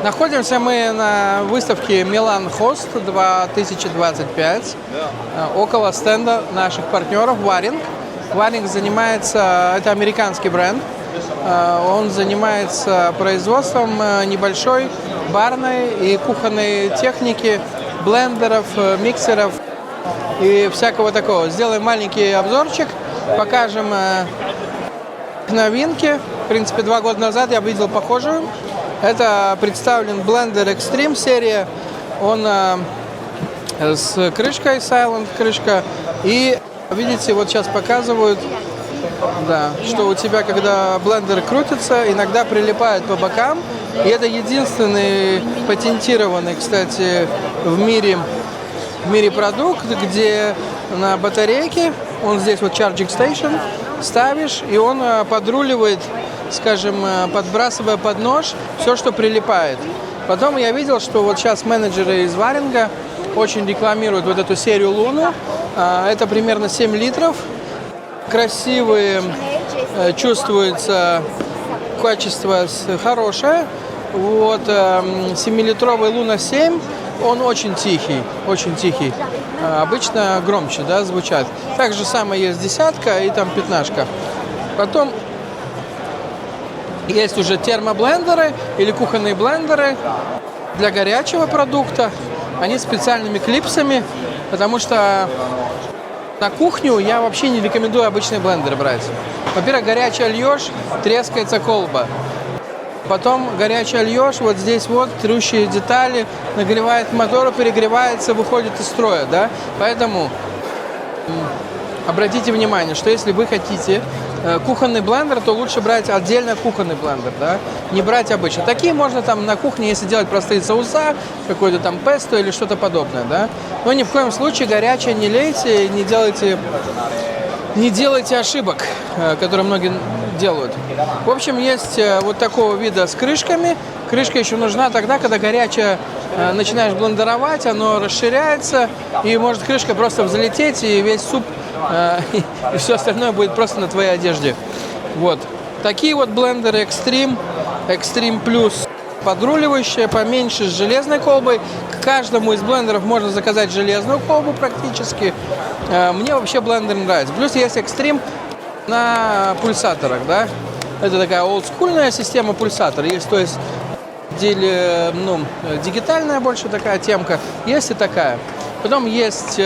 Находимся мы на выставке Milan Host 2025, около стенда наших партнеров Waring. Waring занимается, это американский бренд, он занимается производством небольшой барной и кухонной техники, блендеров, миксеров и всякого такого. Сделаем маленький обзорчик, покажем новинки. В принципе, 2 года назад я видел похожую. Это представлен блендер Extreme серия. Он с крышкой, Silent крышка. И видите, вот сейчас показывают, да, что у тебя, когда блендер крутится, иногда прилипает по бокам. И это единственный патентированный, кстати, в мире продукт, где на батарейке, он здесь вот Charging Station, ставишь, и он подруливает, скажем, подбрасывая под нож все, что прилипает. Потом я видел, что вот сейчас менеджеры из Варинга очень рекламируют вот эту серию Луну. Это примерно 7 литров. Красивые, чувствуется качество хорошее. Вот 7-литровый Луна 7, он очень тихий, очень тихий. Обычно громче, да, звучат. Так же самое есть десятка и там 15-ка. Потом есть уже термоблендеры или кухонные блендеры для горячего продукта. Они с специальными клипсами, потому что на кухню я вообще не рекомендую обычные блендеры брать. Во-первых, горячее льешь, трескается колба. Потом горячее льешь, вот здесь вот трущие детали, нагревает мотор, перегревается, выходит из строя, да. Поэтому обратите внимание, что если вы хотите кухонный блендер, то лучше брать отдельно кухонный блендер, да, не брать обычно. Такие можно там на кухне, если делать простые соуса, какой-то там песто или что-то подобное, да. Но ни в коем случае горячее не лейте, не делайте ошибок, которые многие делают. В общем, есть вот такого вида с крышками. Крышка еще нужна тогда, когда горячее начинаешь блендеровать, оно расширяется, и может крышка просто взлететь, и весь суп и все остальное будет просто на твоей одежде. Вот. Такие вот блендеры Extreme, Extreme Plus, подруливающие, поменьше, с железной колбой. К каждому из блендеров можно заказать железную колбу практически. Мне вообще блендер нравится. Плюс есть Extreme на пульсаторах, да. Это такая олдскульная система пульсатора. Есть, то есть, дигитальная больше такая темка. Есть и такая. Потом есть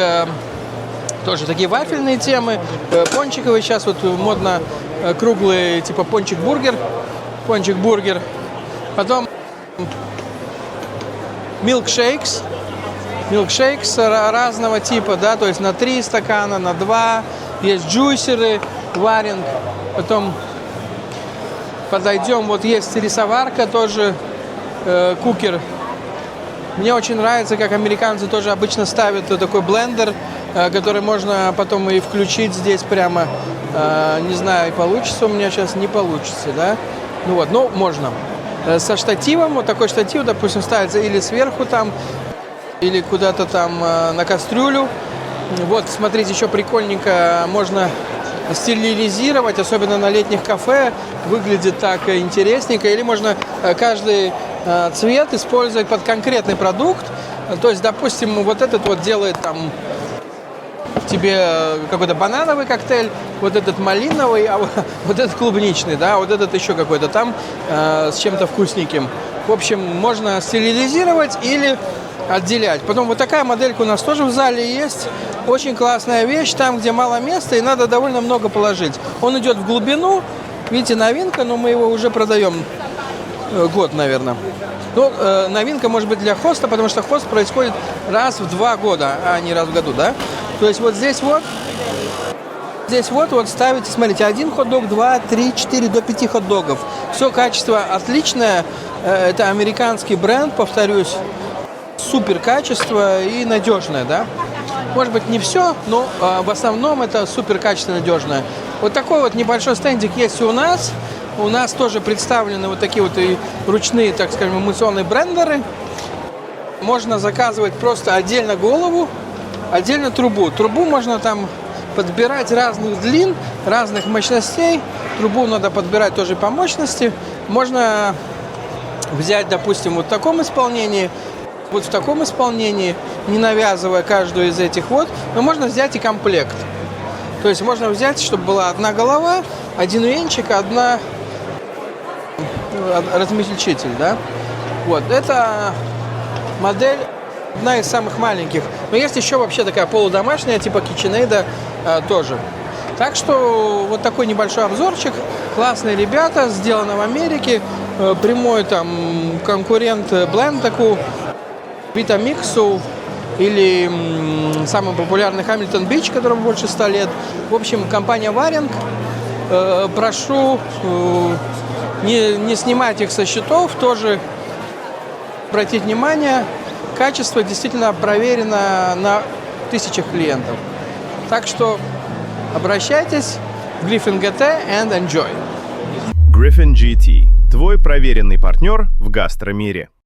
тоже такие вафельные темы, пончиковые. Сейчас вот модно круглые, типа пончик-бургер. Пончик-бургер. Потом милкшейкс. Милкшейкс разного типа, да, то есть на 3 стакана, на 2. Есть джуйсеры, Waring. Потом подойдем, вот есть рисоварка тоже, кукер. Мне очень нравится, как американцы тоже обычно ставят такой блендер, который можно потом и включить здесь прямо. Не знаю, получится у меня сейчас, не получится, да. Ну вот, но можно. Со штативом, вот такой штатив, допустим, ставится или сверху там, или куда-то там на кастрюлю. Вот, смотрите, еще прикольненько, можно стерилизировать, особенно на летних кафе, выглядит так интересненько. Или можно каждый цвет использовать под конкретный продукт. То есть, допустим, вот этот вот делает там тебе какой-то банановый коктейль, вот этот малиновый, а вот этот клубничный, да, вот этот еще какой-то там с чем-то вкусненьким. В общем, можно стерилизировать или отделять. Потом вот такая моделька у нас тоже в зале есть. Очень классная вещь, там, где мало места, и надо довольно много положить. Он идет в глубину. Видите, новинка, но мы его уже продаем год, наверное. Ну, новинка может быть для хоста, потому что хост происходит раз в 2 года, а не раз в году, да? То есть вот здесь вот ставите, смотрите, 1 хот-дог, 2, 3, 4, до 5 хот-догов. Все качество отличное. Это американский бренд, повторюсь. Супер качество и надежное, да? Может быть, не все, но в основном это супер качественно, надежное. Вот такой вот небольшой стендик есть и у нас. У нас тоже представлены вот такие вот и ручные, так скажем, эмульсионные блендеры. Можно заказывать просто отдельно голову, отдельно трубу. Трубу можно там подбирать разных длин, разных мощностей. Трубу надо подбирать тоже по мощности. Можно взять, допустим, вот в таком исполнении, вот в таком исполнении, не навязывая каждую из этих вот, но можно взять и комплект. То есть можно взять, чтобы была одна голова, один венчик, одна размельчитель, да? Вот, это модель одна из самых маленьких. Но есть еще вообще такая полудомашняя, типа KitchenAid тоже. Так что вот такой небольшой обзорчик. Классные ребята, сделано в Америке. Прямой там конкурент Blendtec, Vitamix или самый популярный Hamilton Beach, которому больше 100 лет. В общем, компания Waring. Прошу не снимать их со счетов, тоже обратить внимание. Качество действительно проверено на тысячах клиентов. Так что обращайтесь в Griffin GT and enjoy. Griffin GT – твой проверенный партнер в гастромире.